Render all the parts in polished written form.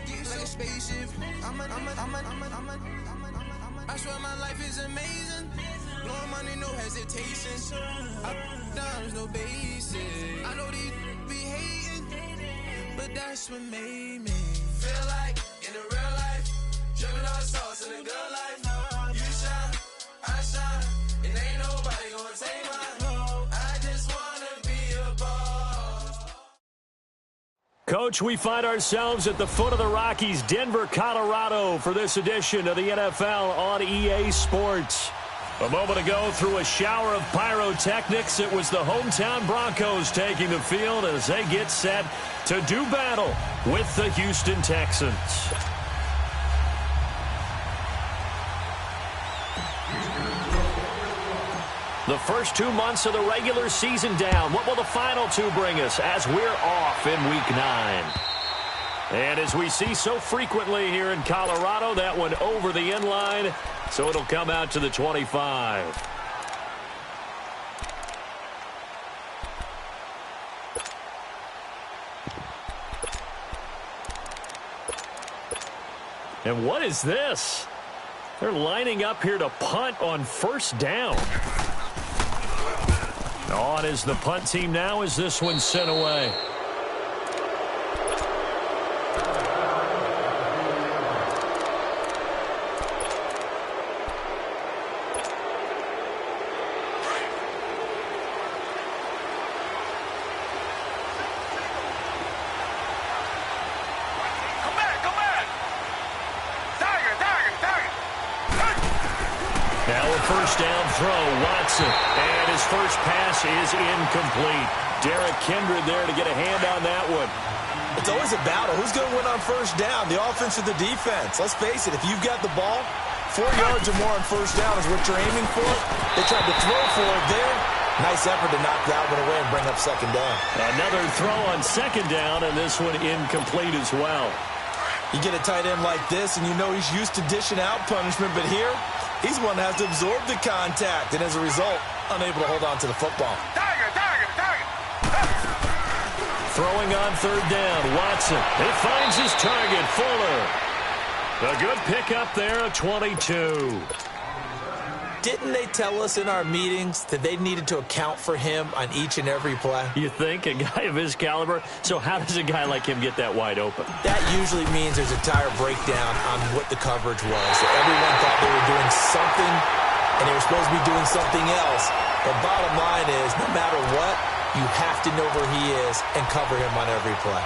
like a spaceship. I swear my life is amazing. Blowing money, no hesitation. Up, downs, no basic. I know these be hating, but that's what made me feel like in the real life. Dripping all sauce in the good life. You shine, I shine, and ain't nobody gonna take mine. I just wanna be a boss. Coach, we find ourselves at the foot of the Rockies, Denver, Colorado, for this edition of the NFL on EA Sports. A moment ago, through a shower of pyrotechnics, it was the hometown Broncos taking the field as they get set to do battle with the Houston Texans. The first 2 months of the regular season down. What will the final two bring us as we're off in Week 9? And as we see so frequently here in Colorado, that one over the end line, so it'll come out to the 25. And what is this? They're lining up here to punt on first down. On is the punt team now as this one's sent away. First down throw, Watson, and his first pass is incomplete. Derek Kindred there to get a hand on that one. It's always a battle. Who's going to win on first down, the offense or the defense? Let's face it, if you've got the ball, 4 yards or more on first down is what you're aiming for. They tried to throw for it there. Nice effort to knock that one away and bring up second down. Another throw on second down, and this one incomplete as well. You get a tight end like this, and you know he's used to dishing out punishment, but here, he's one that has to absorb the contact, and as a result, unable to hold on to the football. Throwing on third down, Watson. It finds his target, Fuller. A good pickup there of 22. Didn't they tell us in our meetings that they needed to account for him on each and every play? You think? A guy of his caliber? So how does a guy like him get that wide open? That usually means there's a tire breakdown on what the coverage was. So everyone thought they were doing something, and they were supposed to be doing something else. The bottom line is, no matter what, you have to know where he is and cover him on every play.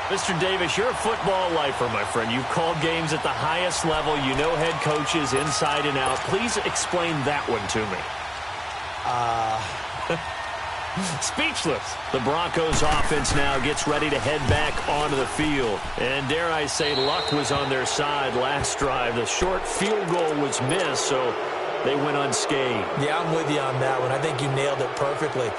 Mr. Davis, you're a football lifer, my friend. You've called games at the highest level. You know head coaches inside and out. Please explain that one to me. Speechless. The Broncos offense now gets ready to head back onto the field. And dare I say, luck was on their side last drive. The short field goal was missed, so they went unscathed. Yeah, I'm with you on that one. I think you nailed it perfectly.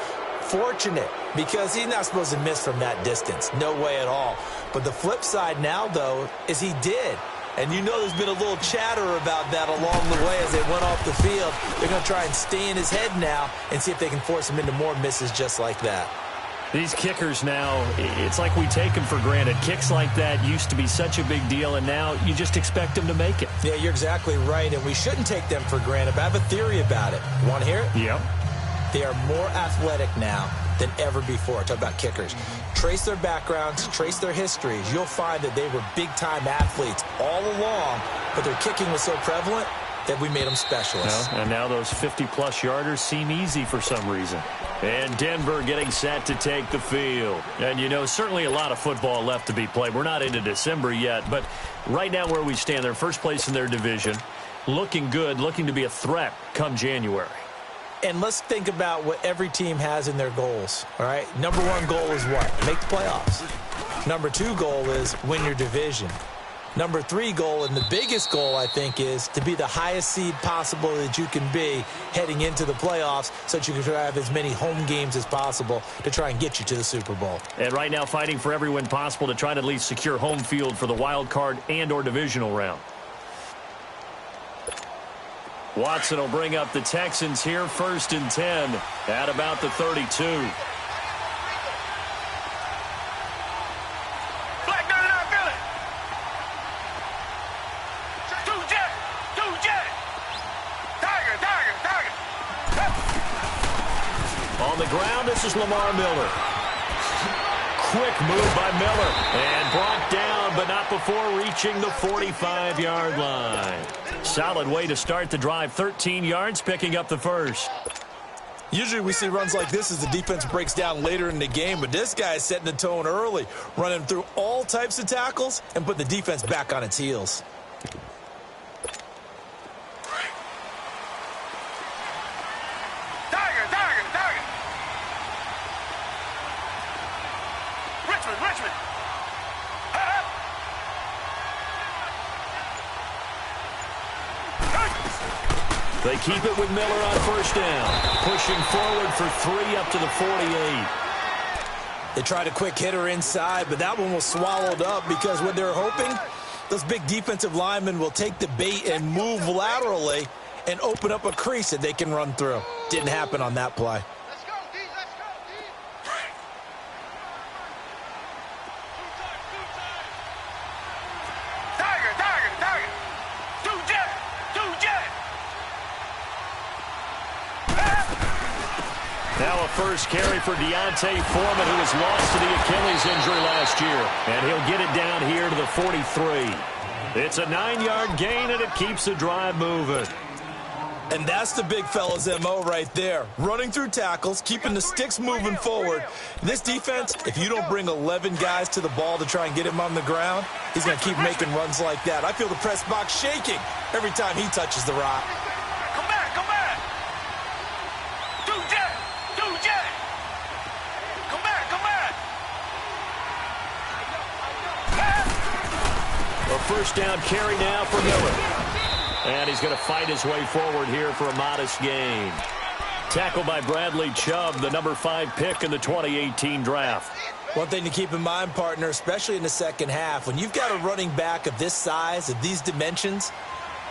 Fortunate, because he's not supposed to miss from that distance. No way at all. But the flip side now, though, is he did. And you know there's been a little chatter about that along the way as they went off the field. They're going to try and stay in his head now and see if they can force him into more misses just like that. These kickers now, it's like we take them for granted. Kicks like that used to be such a big deal, and now you just expect them to make it. Yeah, you're exactly right, and we shouldn't take them for granted. But I have a theory about it. You want to hear it? Yep. They are more athletic now than ever before. Talk about kickers. Trace their backgrounds, trace their histories. You'll find that they were big-time athletes all along, but their kicking was so prevalent that we made them specialists. And now those 50-plus yarders seem easy for some reason. And Denver getting set to take the field. And, you know, certainly a lot of football left to be played. We're not into December yet, but right now where we stand, they're first place in their division, looking good, looking to be a threat come January. And let's think about what every team has in their goals, all right? Number one goal is what? Make the playoffs. Number two goal is win your division. Number three goal, and the biggest goal, I think, is to be the highest seed possible that you can be heading into the playoffs so that you can have as many home games as possible to try and get you to the Super Bowl. And right now fighting for every win possible to try to at least secure home field for the wild card and or divisional round. Watson will bring up the Texans here, 1st and 10 at about the 32. This is Lamar Miller. Quick move by Miller. And brought down, but not before reaching the 45-yard line. Solid way to start the drive. 13 yards, picking up the first. Usually we see runs like this as the defense breaks down later in the game, but this guy is setting the tone early, running through all types of tackles and putting the defense back on its heels. Richmond. They keep it with Miller on first down. Pushing forward for 3 up to the 48. They tried a quick hitter inside, but that one was swallowed up because what they're hoping, those big defensive linemen will take the bait and move laterally and open up a crease that they can run through. Didn't happen on that play. Now a first carry for Deontay Foreman, who was lost to the Achilles injury last year. And he'll get it down here to the 43. It's a 9-yard gain, and it keeps the drive moving. And that's the big fella's MO right there. Running through tackles, keeping the sticks moving forward. This defense, if you don't bring 11 guys to the ball to try and get him on the ground, he's going to keep making runs like that. I feel the press box shaking every time he touches the rock. Come back. A first down carry now for Miller. And he's going to fight his way forward here for a modest gain. Tackled by Bradley Chubb, the number 5 pick in the 2018 draft. One thing to keep in mind, partner, especially in the second half, when you've got a running back of this size, of these dimensions,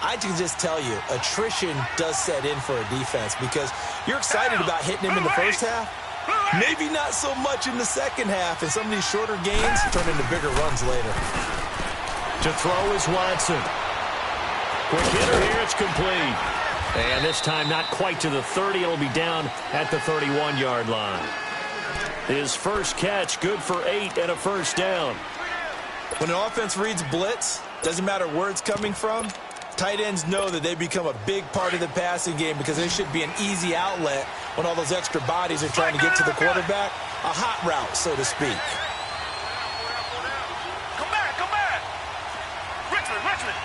I can just tell you, attrition does set in for a defense because you're excited about hitting him in the first half. Maybe not so much in the second half, and some of these shorter gains turn into bigger runs later. To throw is Watson. Quick hitter here, it's complete. And this time not quite to the 30. It'll be down at the 31-yard line. His first catch, good for 8 and a first down. When an offense reads blitz, doesn't matter where it's coming from, tight ends know that they become a big part of the passing game because they should be an easy outlet when all those extra bodies are trying to get to the quarterback. A hot route, so to speak. Come back. Richmond.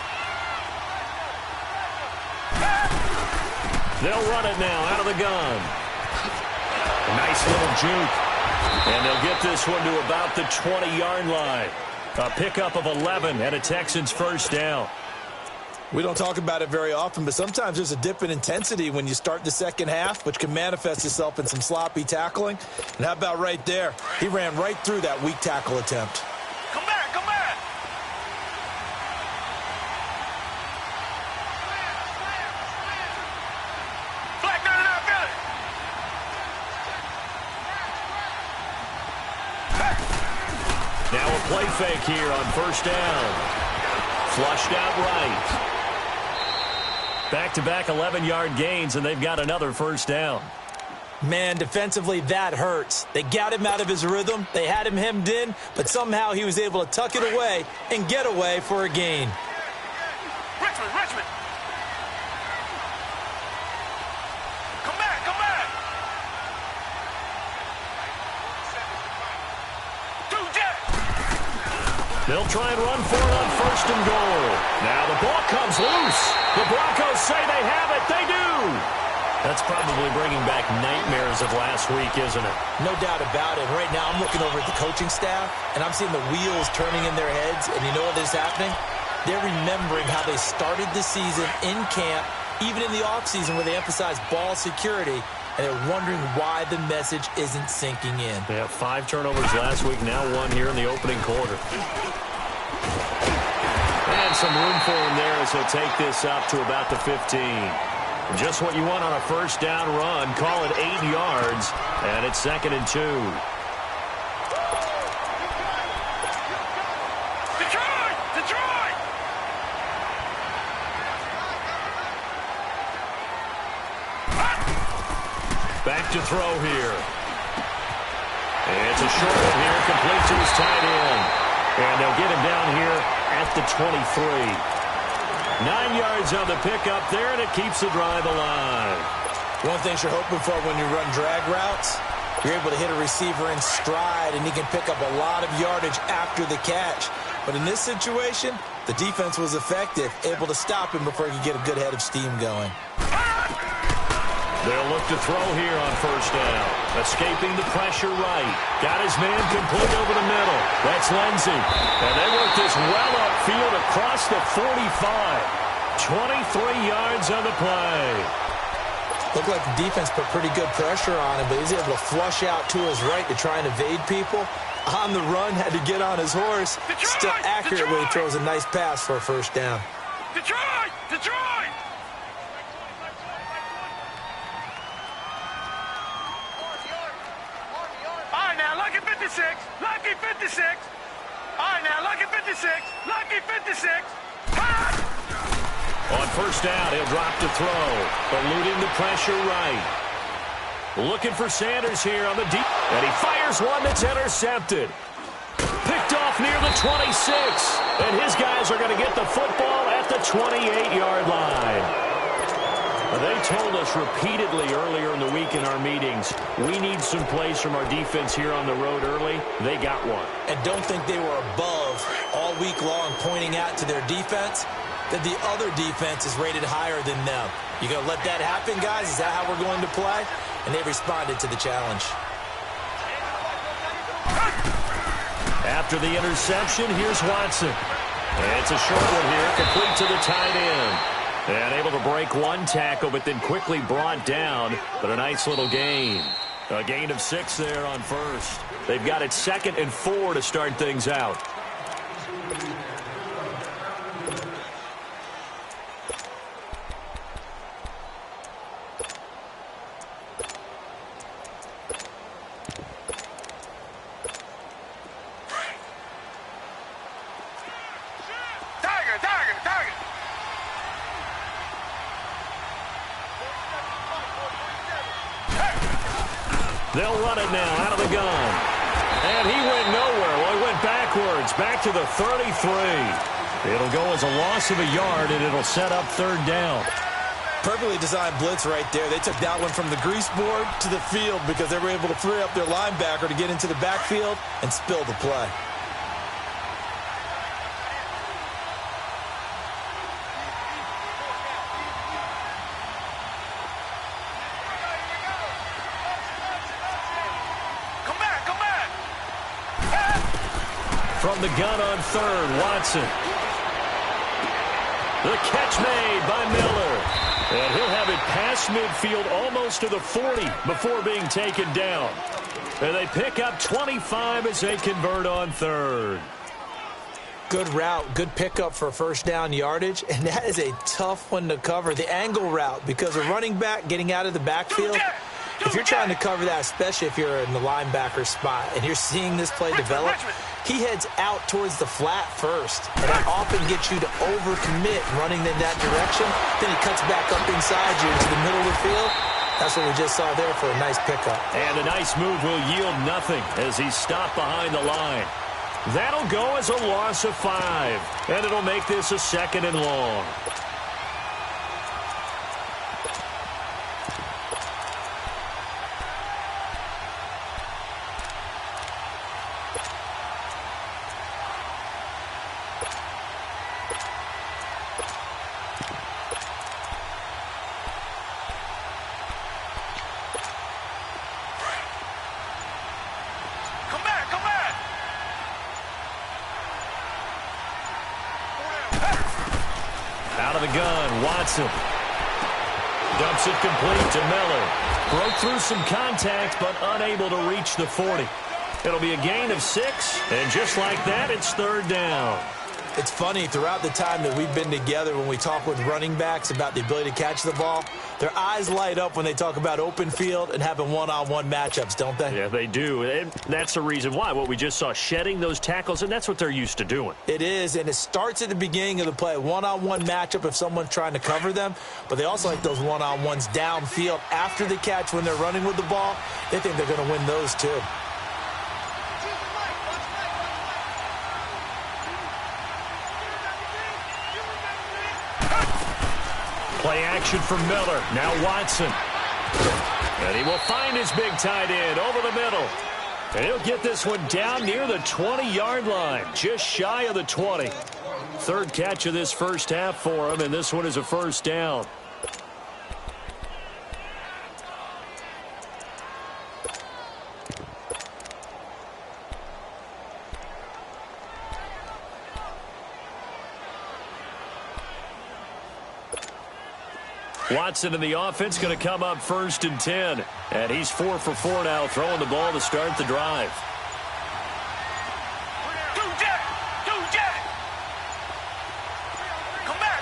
They'll run it now out of the gun. Nice little juke. And they'll get this one to about the 20-yard line. A pickup of 11 and a Texans first down. We don't talk about it very often, but sometimes there's a dip in intensity when you start the second half, which can manifest itself in some sloppy tackling. And how about right there? He ran right through that weak tackle attempt. Come back. Black down and out, Now a play fake here on first down. Flushed out right. Back-to-back 11-yard gains, and they've got another first down. Man, defensively, that hurts. They got him out of his rhythm. They had him hemmed in, but somehow he was able to tuck it away and get away for a gain. Richmond. Come back. They'll try and run for it on first and goal. Now the ball comes loose. The Broncos say they have it. They do. That's probably bringing back nightmares of last week, isn't it? No doubt about it. Right now I'm looking over at the coaching staff, and I'm seeing the wheels turning in their heads, and you know what is happening? They're remembering how they started the season in camp, even in the offseason where they emphasized ball security, and they're wondering why the message isn't sinking in. They have 5 turnovers last week, now 1 here in the opening quarter. And some room for him there as he'll take this up to about the 15. Just what you want on a first down run. Call it 8 yards, and it's 2nd and 2. Detroit! Back to throw here. It's a short one here, complete to his tight end. And they'll get him down here at the 23. 9 yards on the pickup there, and it keeps the drive alive. One thing you're hoping for when you run drag routes, you're able to hit a receiver in stride, and he can pick up a lot of yardage after the catch. But in this situation, the defense was effective, able to stop him before he could get a good head of steam going. They'll look to throw here on first down. Escaping the pressure right. Got his man complete over the middle. That's Lindsey. And they work this well upfield across the 45. 23 yards on the play. Looked like the defense put pretty good pressure on him, but he's able to flush out to his right to try and evade people. On the run, had to get on his horse. Still accurately throws a nice pass for a first down. Detroit! Detroit! All right, now, lucky 56. Lucky 56. All right, now, lucky 56. Lucky 56. On first down, he'll drop to throw. Eluding the pressure right. Looking for Sanders here on the deep. And he fires one that's intercepted. Picked off near the 26. And his guys are going to get the football at the 28-yard line. They told us repeatedly earlier in the week in our meetings, we need some plays from our defense here on the road early. They got one. And don't think they were above all week long pointing out to their defense that the other defense is rated higher than them. You going to let that happen, guys? Is that how we're going to play? And they responded to the challenge. After the interception, here's Watson. And it's a short one here, complete to the tight end. And able to break one tackle, but then quickly brought down. But a nice little gain. A gain of 6 there on first. They've got it 2nd and 4 to start things out. They'll run it now out of the gun. And he went nowhere. Well, he went backwards, back to the 33. It'll go as a loss of a yard, and it'll set up 3rd down. Perfectly designed blitz right there. They took that one from the grease board to the field because they were able to free up their linebacker to get into the backfield and spill the play. From the gun on 3rd, Watson. The catch made by Miller. And he'll have it past midfield almost to the 40 before being taken down. And they pick up 25 as they convert on 3rd. Good route, good pickup for first down yardage, and that is a tough one to cover. The angle route, because a running back getting out of the backfield, if you're trying to cover that, especially if you're in the linebacker spot and you're seeing this play develop, he heads out towards the flat first. And that often gets you to overcommit running in that direction. Then he cuts back up inside you into the middle of the field. That's what we just saw there for a nice pickup. And the nice move will yield nothing as he's stopped behind the line. That'll go as a loss of 5. And it'll make this a 2nd and long. Out of the gun, Watson. Dumps it complete to Miller. Broke through some contact, but unable to reach the 40. It'll be a gain of 6, and just like that, it's 3rd down. It's funny, throughout the time that we've been together, when we talk with running backs about the ability to catch the ball, their eyes light up when they talk about open field and having one-on-one matchups, don't they? Yeah, they do. And that's the reason why. What we just saw, shedding those tackles, and that's what they're used to doing. It is, and it starts at the beginning of the play. One-on-one matchup if someone's trying to cover them, but they also like those one-on-ones downfield after the catch when they're running with the ball. They think they're going to win those too. Play action from Miller. Now Watson. And he will find his big tight end over the middle. And he'll get this one down near the 20-yard line, just shy of the 20. Third catch of this first half for him, and this one is a first down. Watson in the offense going to come up 1st and 10. And he's 4 for 4 now, throwing the ball to start the drive. Come back.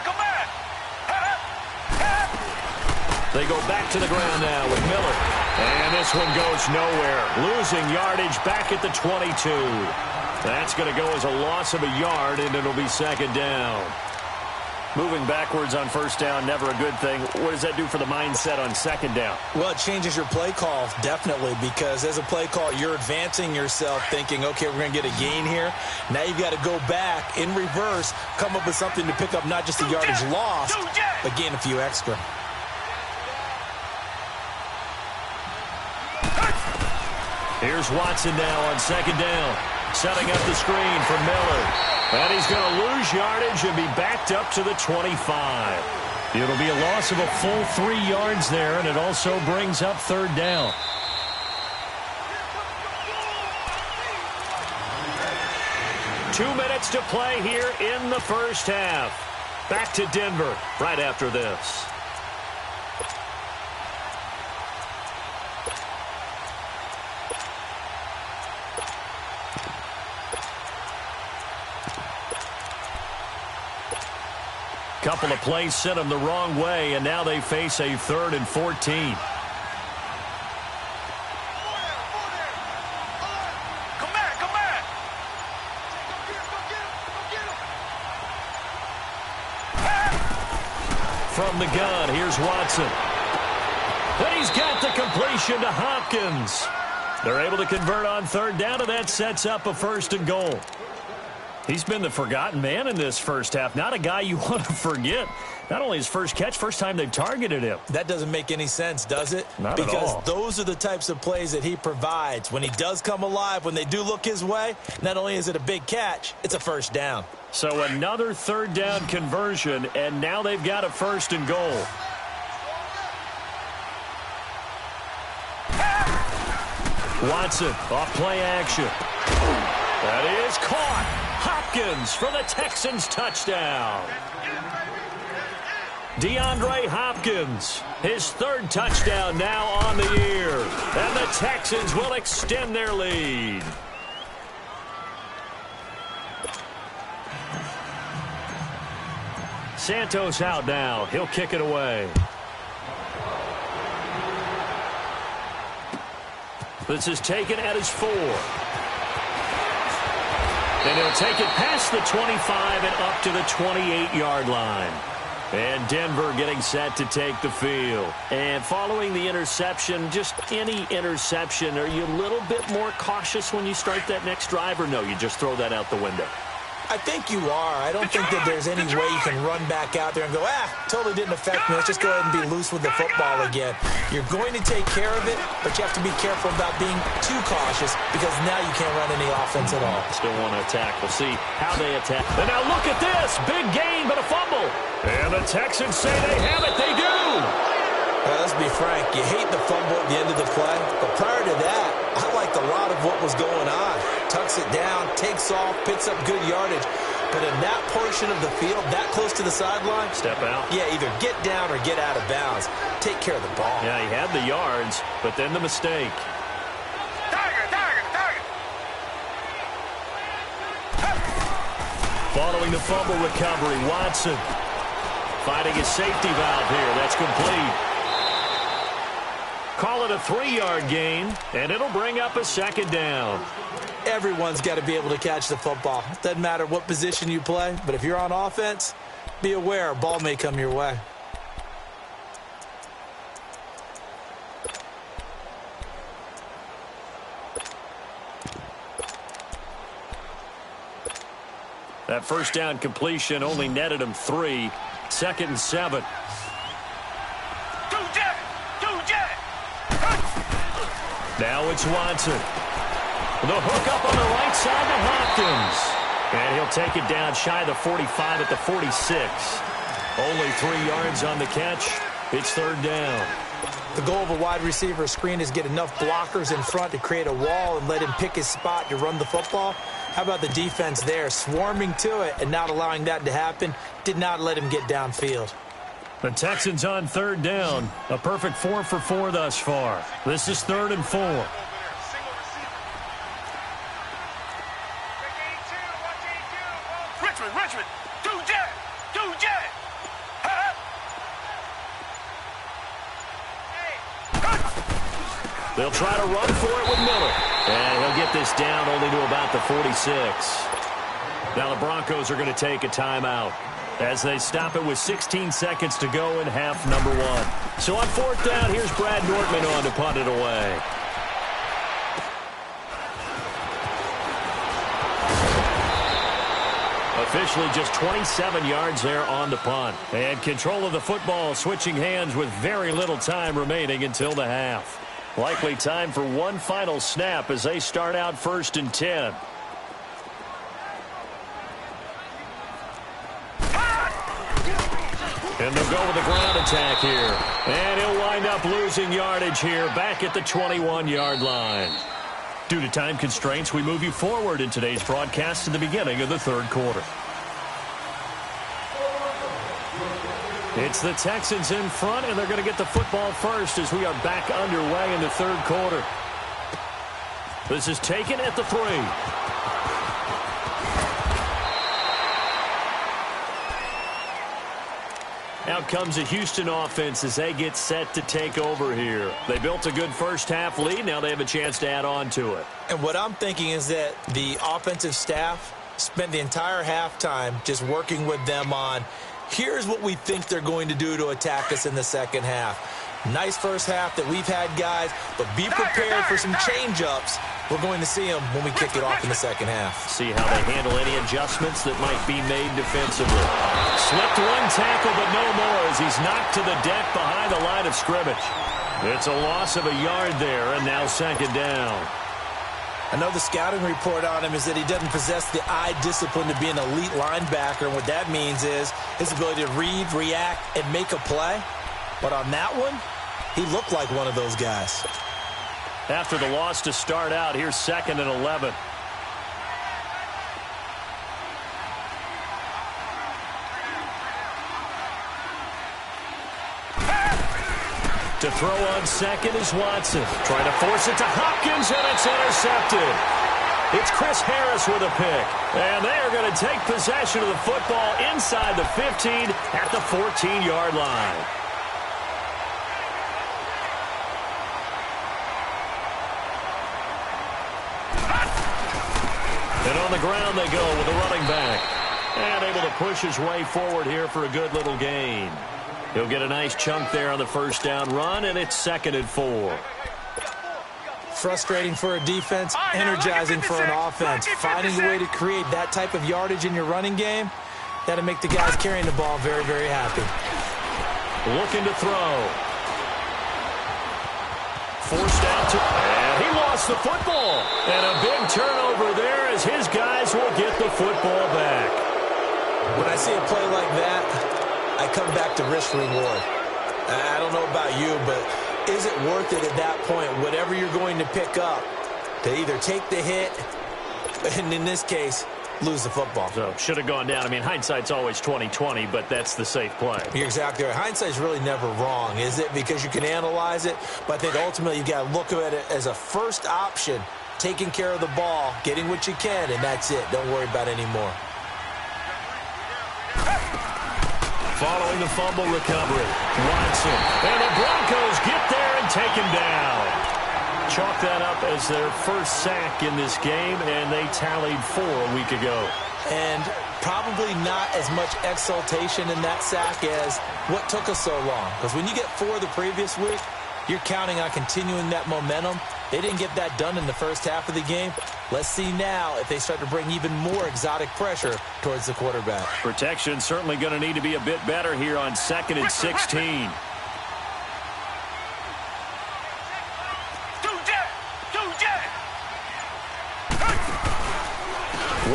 They go back to the ground now with Miller. And this one goes nowhere. Losing yardage back at the 22. That's going to go as a loss of a yard, and it'll be 2nd down. Moving backwards on 1st down, never a good thing. What does that do for the mindset on 2nd down? Well, it changes your play call, definitely, because as a play call, you're advancing yourself thinking, okay, we're going to get a gain here. Now you've got to go back in reverse, come up with something to pick up not just the yardage lost, but gain a few extra. Here's Watson now on 2nd down. Setting up the screen for Miller. And he's going to lose yardage and be backed up to the 25. It'll be a loss of a full 3 yards there, and it also brings up 3rd down. Two minutes to play here in the first half. Back to Denver right after this. Couple of plays sent them the wrong way, and now they face a 3rd and 14. Come back. From the gun, here's Watson. And he's got the completion to Hopkins. They're able to convert on 3rd down, and that sets up a 1st and goal. He's been the forgotten man in this first half. Not a guy you want to forget. Not only his first catch, first time they've targeted him. That doesn't make any sense, does it? Not at all. Because those are the types of plays that he provides. When he does come alive, when they do look his way, not only is it a big catch, it's a 1st down. So another 3rd down conversion, and now they've got a 1st and goal. Watson off play action. That is caught. Hopkins for the Texans touchdown. DeAndre Hopkins, his 3rd touchdown now on the year. And the Texans will extend their lead. Santos out now. He'll kick it away. This is taken at his 4. And he'll take it past the 25 and up to the 28-yard line. And Denver getting set to take the field. And following the interception, just any interception, are you a little bit more cautious when you start that next drive, or no, you just throw that out the window? I think you are. I don't think that there's any way you can run back out there and go, totally didn't affect me. Let's just go ahead and be loose with the football again. You're going to take care of it, but you have to be careful about being too cautious because now you can't run any offense at all. Still want to attack. We'll see how they attack. And now look at this. Big gain, but a fumble. And the Texans say they have it. They do. Let's be frank. You hate the fumble at the end of the play, but prior to that, I liked a lot of what was going on. Tucks it down, takes off, picks up good yardage. But in that portion of the field, that close to the sideline, step out. Yeah, either get down or get out of bounds. Take care of the ball. Yeah, he had the yards, but then the mistake. Target. Following the fumble recovery, Watson finding his safety valve here. That's complete. Call it a 3-yard gain, and it'll bring up a 2nd down. Everyone's got to be able to catch the football. Doesn't matter what position you play, but if you're on offense, be aware a ball may come your way. That 1st down completion only netted him 3. 2nd and 7. Now it's Watson. The hook up on the right side to Hopkins. And he'll take it down shy of the 45 at the 46. Only 3 yards on the catch. It's third down. The goal of a wide receiver screen is get enough blockers in front to create a wall and let him pick his spot to run the football. How about the defense there, swarming to it and not allowing that to happen? Did not let him get downfield. The Texans on third down. A perfect 4 for 4 thus far. This is 3rd and 4. Richmond, do jet. They'll try to run for it with Miller. And he'll get this down only to about the 46. Now the Broncos are going to take a timeout as they stop it with 16 seconds to go in half number 1. So on 4th down, here's Brad Nortman on to punt it away. Officially just 27 yards there on the punt. And control of the football switching hands with very little time remaining until the half. Likely time for one final snap as they start out 1st and 10. And they'll go with the ground attack here. And he'll wind up losing yardage here back at the 21-yard line. Due to time constraints, we move you forward in today's broadcast to the beginning of the 3rd quarter. It's the Texans in front, and they're going to get the football first as we are back underway in the 3rd quarter. This is taken at the 3. Out comes the Houston offense as they get set to take over here. They built a good first-half lead. Now they have a chance to add on to it. And what I'm thinking is that the offensive staff spent the entire halftime just working with them on, here's what we think they're going to do to attack us in the second half. Nice first half that we've had, guys, but be prepared for some change-ups. We're going to see them when we kick it off in the second half. See how they handle any adjustments that might be made defensively. Slipped one tackle, but no more as he's knocked to the deck behind the line of scrimmage. It's a loss of a yard there, and now 2nd down. I know the scouting report on him is that he doesn't possess the eye discipline to be an elite linebacker, and what that means is his ability to read, react, and make a play. But on that one, he looked like one of those guys. After the loss to start out, here's 2nd and 11. To throw on 2nd is Watson. Trying to force it to Hopkins, and it's intercepted. It's Chris Harris with a pick. And they are going to take possession of the football inside the 15 at the 14-yard line. And on the ground they go with a running back. And able to push his way forward here for a good little gain. He'll get a nice chunk there on the first down run, and it's 2nd and 4. Frustrating for a defense, energizing for an offense. Finding a way to create that type of yardage in your running game, that'll make the guys carrying the ball very, very happy. Looking to throw. Forced out to, and he lost the football. And a big turnover there as his guys will get the football back. When I see a play like that, I come back to risk reward. I don't know about you, but is it worth it at that point, whatever you're going to pick up, to either take the hit, and in this case, lose the football? So should have gone down. I mean, hindsight's always 20/20, but that's the safe play. You're exactly right. Hindsight's really never wrong, is it? Because you can analyze it, but I think ultimately you got to look at it as a first option, taking care of the ball, getting what you can, and that's it. Don't worry about any more. Following the fumble recovery, Watson. And the Broncos get there and take him down. Chalk that up as their first sack in this game, and they tallied 4 a week ago. And probably not as much exultation in that sack as what took us so long. Because when you get 4 the previous week, you're counting on continuing that momentum. They didn't get that done in the first half of the game. Let's see now if they start to bring even more exotic pressure towards the quarterback. Protection certainly going to need to be a bit better here on 2nd and 16.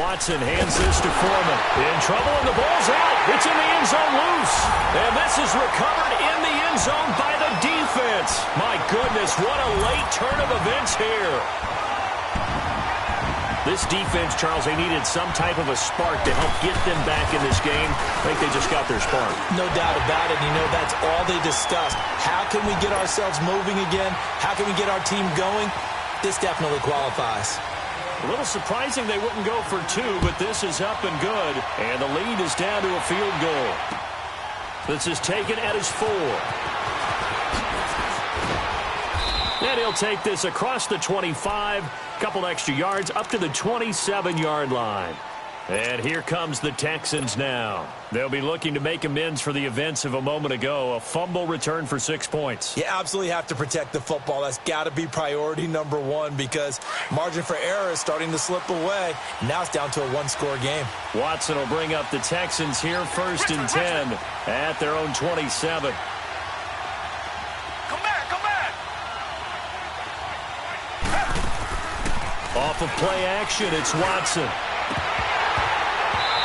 Watson hands this to Foreman. In trouble, and the ball's out. It's in the end zone loose. And this is recovered in the end zone by the defense. My goodness, what a late turn of events here. This defense, Charles, they needed some type of a spark to help get them back in this game. I think they just got their spark. No doubt about it. You know, that's all they discussed. How can we get ourselves moving again? How can we get our team going? This definitely qualifies. A little surprising they wouldn't go for two, but this is up and good. And the lead is down to a field goal. This is taken at his 4. And he'll take this across the 25, couple extra yards up to the 27-yard line. And here comes the Texans now. They'll be looking to make amends for the events of a moment ago. A fumble return for 6 points. You absolutely have to protect the football. That's got to be priority number one because margin for error is starting to slip away. Now it's down to a one-score game. Watson will bring up the Texans here 1st and 10 at their own 27. Off of play action, it's Watson.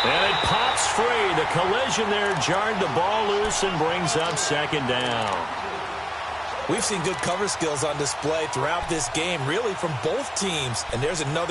And it pops free. The collision there jarred the ball loose and brings up 2nd down. We've seen good cover skills on display throughout this game, really from both teams. And there's another